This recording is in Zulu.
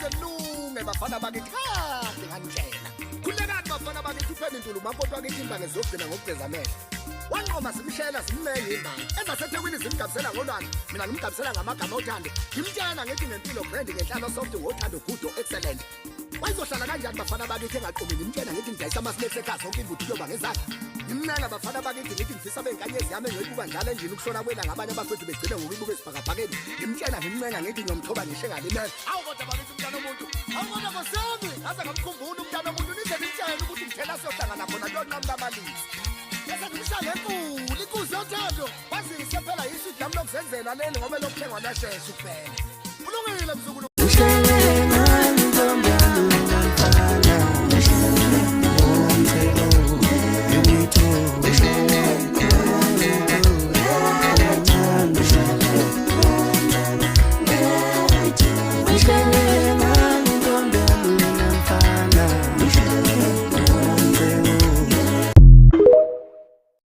lize lunge bafana bakithi kade nganitshela kulekani bafana bakithi phela intulu umakoti wakithi imbange zogcina ngokugeza amehlo wanqoma simshela simmenye imbange ezasethekwini zimgabisela ngolwandle mina ngimgabisela ngamagama othando ngimtshela ngithi ngempilo brand ngenhlalo soft ngothando good excellent wayizohlala kanjani bafana bakithi engaqomi ngimtshela ngithi ngidayisa amasnacks ekhaya zonke imvuthu kuyoba ngezakhe ngimnala bafana bakithi ngithi ngifisa benkanyezi yami engiyibuka njalo endlini ukushona kwela ngabanye abafethu begcine ngokuyibuka esibhakabhakeni ngimtshela ngimncenga ngithi ngiyomthoba ngishe ngalimela awu kodwa bakithi umntana omuntu awu kodwa ngosami ngaze ngamkhumbula umntana omuntu nize nimtshele ukuthi ngithela siyohlangana khona kuyonqamla amalisi bese ngimshaya ngenkulu inkuzi yothando wazise phela yisu idlamu lokuzenzela leli ngoba lokuthengwa nasheshe kuphela ulungile mzukulu